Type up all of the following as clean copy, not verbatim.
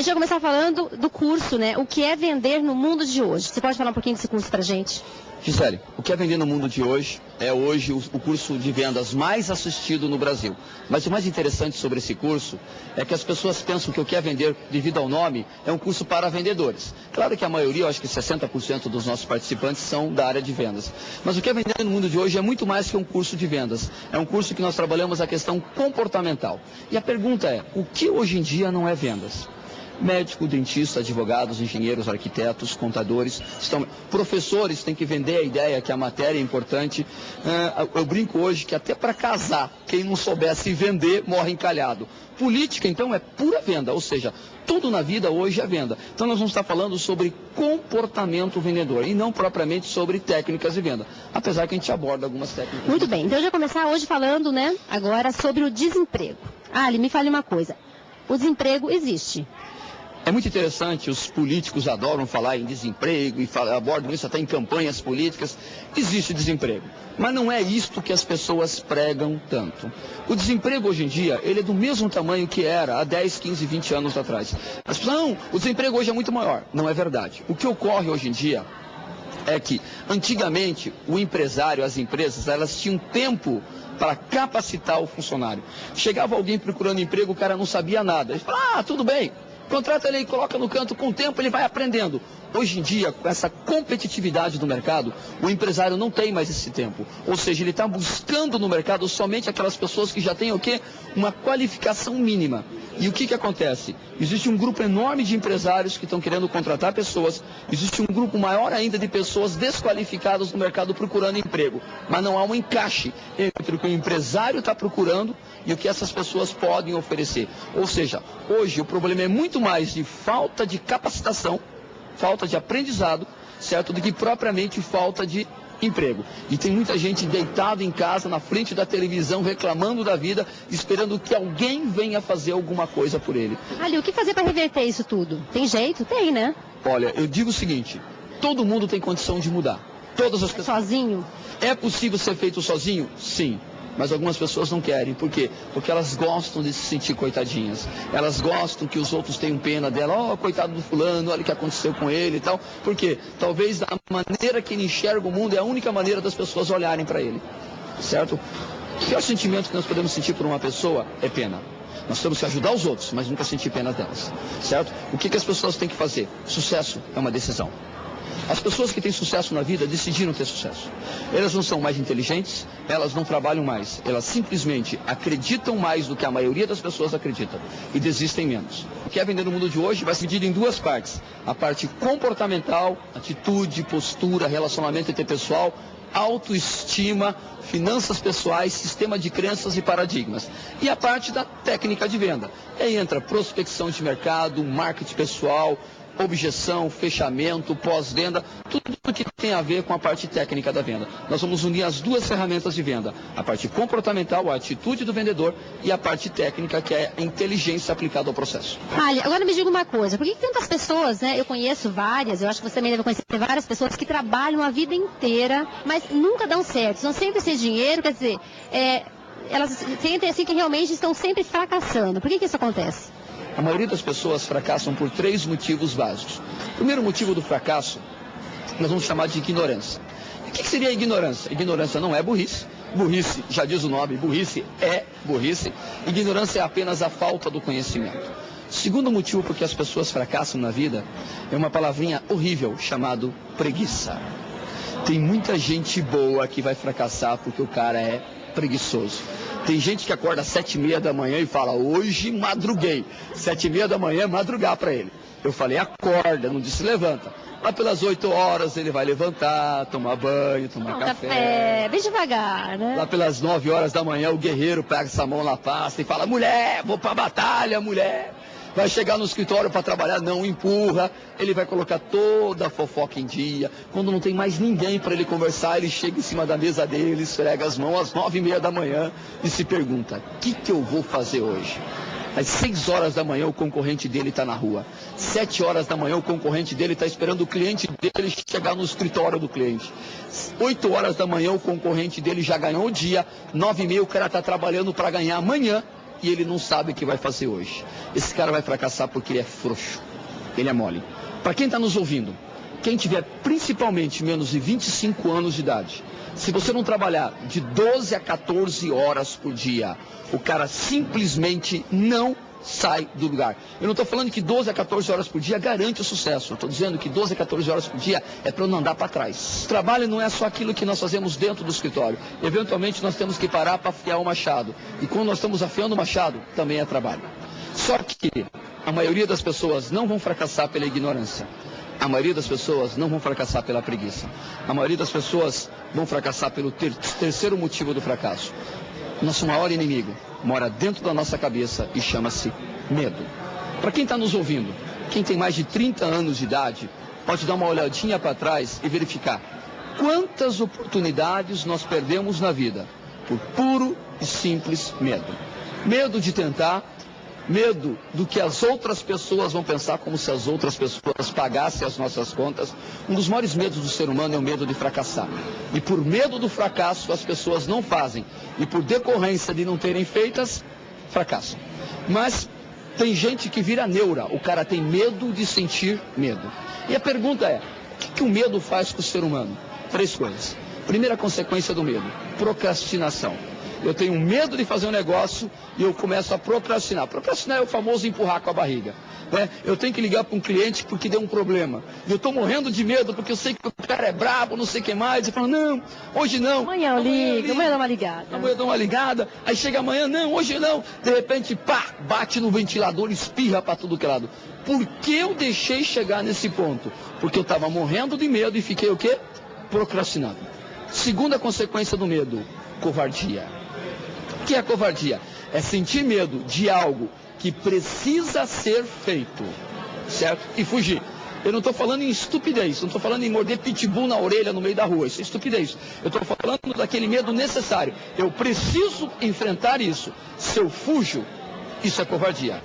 gente vai começar falando do curso, né? O que é vender no mundo de hoje? Você pode falar um pouquinho desse curso pra gente? Gisele, o que é vender no mundo de hoje é hoje o curso de vendas mais assistido no Brasil. Mas o mais interessante sobre esse curso é que as pessoas pensam que o que é vender, devido ao nome, é um curso para vendedores. Claro que a maioria, eu acho que 60% dos nossos participantes são da área de vendas. Mas o que é vender no mundo de hoje é muito mais que um curso de vendas. É um curso que nós trabalhamos a questão comportamental. E a pergunta é, o que hoje em dia não é vendas? Médico, dentista, advogados, engenheiros, arquitetos, contadores, professores têm que vender a ideia que a matéria é importante. Eu brinco hoje que até para casar, quem não soubesse vender morre encalhado. Política, então, é pura venda, ou seja, tudo na vida hoje é venda. Então nós vamos estar falando sobre comportamento vendedor e não propriamente sobre técnicas de venda, apesar que a gente aborda algumas técnicas. Muito bem, então eu já vou começar hoje falando, né, agora sobre o desemprego. Ali, me fale uma coisa, o desemprego existe. É muito interessante, os políticos adoram falar em desemprego e abordam isso até em campanhas políticas. Existe desemprego, mas não é isto que as pessoas pregam tanto. O desemprego hoje em dia, ele é do mesmo tamanho que era há 10, 15, 20 anos atrás. As pessoas, não, o desemprego hoje é muito maior. Não é verdade. O que ocorre hoje em dia é que, antigamente, o empresário, as empresas, elas tinham tempo para capacitar o funcionário. Chegava alguém procurando emprego, o cara não sabia nada. Ele falava, tudo bem. Contrata ele e coloca no canto, com o tempo ele vai aprendendo. Hoje em dia, com essa competitividade do mercado, o empresário não tem mais esse tempo. Ou seja, ele está buscando no mercado somente aquelas pessoas que já têm o quê? Uma qualificação mínima. E o que acontece? Existe um grupo enorme de empresários que estão querendo contratar pessoas, existe um grupo maior ainda de pessoas desqualificadas no mercado procurando emprego. Mas não há um encaixe entre o que o empresário está procurando e o que essas pessoas podem oferecer. Ou seja, hoje o problema é muito mais de falta de capacitação, falta de aprendizado, certo, do que propriamente falta de emprego. E tem muita gente deitada em casa, na frente da televisão, reclamando da vida, esperando que alguém venha fazer alguma coisa por ele. Ali, o que fazer para reverter isso tudo? Tem jeito? Tem, né? Olha, eu digo o seguinte, todo mundo tem condição de mudar. Todas as pessoas. Sozinho? É possível ser feito sozinho? Sim. Mas algumas pessoas não querem. Por quê? Porque elas gostam de se sentir coitadinhas. Elas gostam que os outros tenham pena dela. Oh, coitado do fulano, olha o que aconteceu com ele e tal. Por quê? Talvez a maneira que ele enxerga o mundo é a única maneira das pessoas olharem para ele. Certo? O pior sentimento que nós podemos sentir por uma pessoa é pena. Nós temos que ajudar os outros, mas nunca sentir pena delas. Certo? O que as pessoas têm que fazer? Sucesso é uma decisão. As pessoas que têm sucesso na vida decidiram ter sucesso. Elas não são mais inteligentes, elas não trabalham mais. Elas simplesmente acreditam mais do que a maioria das pessoas acreditam e desistem menos. O que é vender no mundo de hoje vai se dividir em duas partes. A parte comportamental, atitude, postura, relacionamento interpessoal, autoestima, finanças pessoais, sistema de crenças e paradigmas. E a parte da técnica de venda. E aí entra prospecção de mercado, marketing pessoal, objeção, fechamento, pós-venda, tudo que tem a ver com a parte técnica da venda. Nós vamos unir as duas ferramentas de venda, a parte comportamental, a atitude do vendedor e a parte técnica, que é a inteligência aplicada ao processo. Olha, agora me diga uma coisa, por que tantas pessoas, né, eu conheço várias, eu acho que você também deve conhecer várias pessoas que trabalham a vida inteira, mas nunca dão certo, são sempre sem dinheiro, quer dizer, elas sentem assim que realmente estão sempre fracassando. Por que isso acontece? A maioria das pessoas fracassam por 3 motivos básicos. O primeiro motivo do fracasso, nós vamos chamar de ignorância. E o que seria a ignorância? Ignorância não é burrice. Burrice, já diz o nome, burrice é burrice. Ignorância é apenas a falta do conhecimento. Segundo motivo por que as pessoas fracassam na vida é uma palavrinha horrível chamado preguiça. Tem muita gente boa que vai fracassar porque o cara é preguiçoso. Tem gente que acorda às 7h30 da manhã e fala, hoje madruguei. 7h30 da manhã é madrugar para ele. Eu falei, acorda, não disse levanta. Lá pelas 8 horas ele vai levantar, tomar banho, tomar café. Bem devagar, né? Lá pelas 9 horas da manhã o guerreiro pega essa mão na pasta e fala, mulher, vou pra batalha, mulher. Vai chegar no escritório para trabalhar, não empurra, ele vai colocar toda a fofoca em dia. Quando não tem mais ninguém para ele conversar, ele chega em cima da mesa dele, esfrega as mãos às 9h30 da manhã e se pergunta, o que eu vou fazer hoje? Às 6 horas da manhã o concorrente dele está na rua. 7 horas da manhã o concorrente dele está esperando o cliente dele chegar no escritório do cliente. 8 horas da manhã o concorrente dele já ganhou o dia. 9h30 o cara está trabalhando para ganhar amanhã. e ele não sabe o que vai fazer hoje. Esse cara vai fracassar porque ele é frouxo, ele é mole. Para quem está nos ouvindo, quem tiver principalmente menos de 25 anos de idade, se você não trabalhar de 12 a 14 horas por dia, o cara simplesmente não sai do lugar. Eu não estou falando que 12 a 14 horas por dia garante o sucesso. Eu estou dizendo que 12 a 14 horas por dia é para não andar para trás. O trabalho não é só aquilo que nós fazemos dentro do escritório. Eventualmente nós temos que parar para afiar o machado. E quando nós estamos afiando o machado, também é trabalho. Só que a maioria das pessoas não vão fracassar pela ignorância. A maioria das pessoas não vão fracassar pela preguiça. A maioria das pessoas vão fracassar pelo terceiro motivo do fracasso. Nosso maior inimigo mora dentro da nossa cabeça e chama-se medo. Para quem está nos ouvindo, quem tem mais de 30 anos de idade, pode dar uma olhadinha para trás e verificar quantas oportunidades nós perdemos na vida por puro e simples medo. Medo de tentar, medo do que as outras pessoas vão pensar, como se as outras pessoas pagassem as nossas contas. Um dos maiores medos do ser humano é o medo de fracassar. E por medo do fracasso, as pessoas não fazem. E por decorrência de não terem feitas, fracassam. Mas tem gente que vira neura. O cara tem medo de sentir medo. E a pergunta é, o que o medo faz com o ser humano? 3 coisas. Primeira consequência do medo, procrastinação. Eu tenho medo de fazer um negócio e eu começo a procrastinar. Procrastinar é o famoso empurrar com a barriga. Né? Eu tenho que ligar para um cliente porque deu um problema. E eu estou morrendo de medo porque eu sei que o cara é brabo, não sei o que mais. Eu falo, não, hoje não. Amanhã eu ligo, amanhã eu dou uma ligada. Amanhã eu dou uma ligada. Aí chega amanhã, não, hoje não. De repente, pá, bate no ventilador, espirra para tudo que é lado. Por que eu deixei chegar nesse ponto? Porque eu estava morrendo de medo e fiquei o quê? Procrastinando. Segunda consequência do medo, covardia. O que é covardia? É sentir medo de algo que precisa ser feito, certo? E fugir. Eu não estou falando em estupidez, não estou falando em morder pitbull na orelha no meio da rua, isso é estupidez. Eu estou falando daquele medo necessário. Eu preciso enfrentar isso. Se eu fujo, isso é covardia.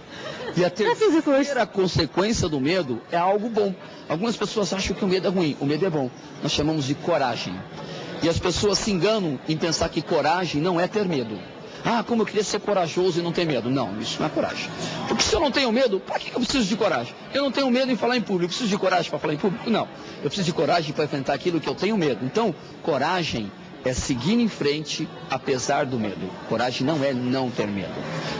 E a terceira consequência do medo é algo bom. Algumas pessoas acham que o medo é ruim, o medo é bom. Nós chamamos de coragem. E as pessoas se enganam em pensar que coragem não é ter medo. Ah, como eu queria ser corajoso e não ter medo. Não, isso não é coragem. Porque se eu não tenho medo, para que eu preciso de coragem? Eu não tenho medo em falar em público. Eu preciso de coragem para falar em público? Não. Eu preciso de coragem para enfrentar aquilo que eu tenho medo. Então, coragem é seguir em frente apesar do medo. Coragem não é não ter medo.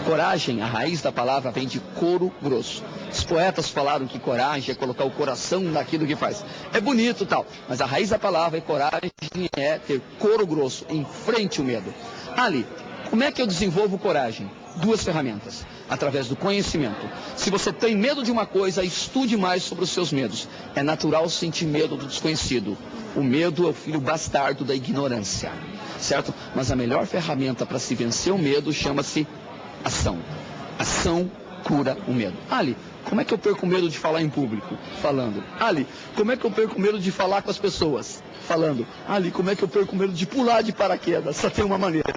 Coragem, a raiz da palavra vem de couro grosso. Os poetas falaram que coragem é colocar o coração naquilo que faz. É bonito e tal, mas a raiz da palavra é coragem é ter couro grosso, em frente ao medo. Ali, como é que eu desenvolvo coragem? 2 ferramentas. Através do conhecimento. Se você tem medo de uma coisa, estude mais sobre os seus medos. É natural sentir medo do desconhecido. O medo é o filho bastardo da ignorância. Certo? Mas a melhor ferramenta para se vencer o medo chama-se ação. Ação cura o medo. Ali, como é que eu perco o medo de falar em público? Falando. Ali, como é que eu perco o medo de falar com as pessoas? Falando. Ali, como é que eu perco o medo de pular de paraquedas? Só tem uma maneira.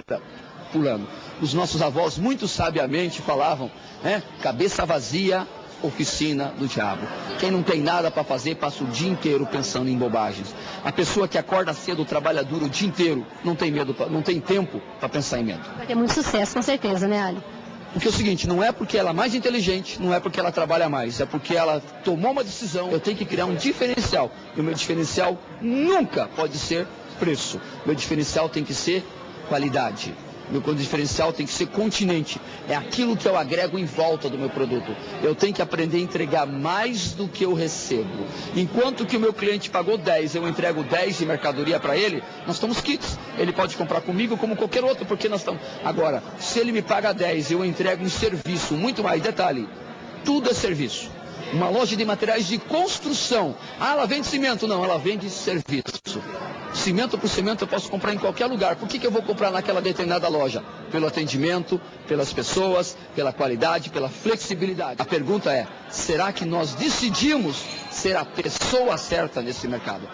Pulando. Os nossos avós muito sabiamente falavam, cabeça vazia, oficina do diabo. Quem não tem nada para fazer passa o dia inteiro pensando em bobagens. A pessoa que acorda cedo, trabalha duro o dia inteiro, não tem medo, não tem tempo para pensar em medo. Vai ter muito sucesso, com certeza, né, Ali? Porque é o seguinte, não é porque ela é mais inteligente, não é porque ela trabalha mais, é porque ela tomou uma decisão. Eu tenho que criar um diferencial. E o meu diferencial nunca pode ser preço. Meu diferencial tem que ser qualidade. Meu diferencial tem que ser continente. É aquilo que eu agrego em volta do meu produto. Eu tenho que aprender a entregar mais do que eu recebo. Enquanto que o meu cliente pagou 10, eu entrego 10 de mercadoria para ele, nós estamos quites. Ele pode comprar comigo como qualquer outro, porque nós estamos... Agora, se ele me paga 10, eu entrego um serviço, muito mais. Detalhe, tudo é serviço. Uma loja de materiais de construção. Ah, ela vende cimento? Não, ela vende serviço. Cimento por cimento eu posso comprar em qualquer lugar. Por que eu vou comprar naquela determinada loja? Pelo atendimento, pelas pessoas, pela qualidade, pela flexibilidade. A pergunta é, será que nós decidimos ser a pessoa certa nesse mercado?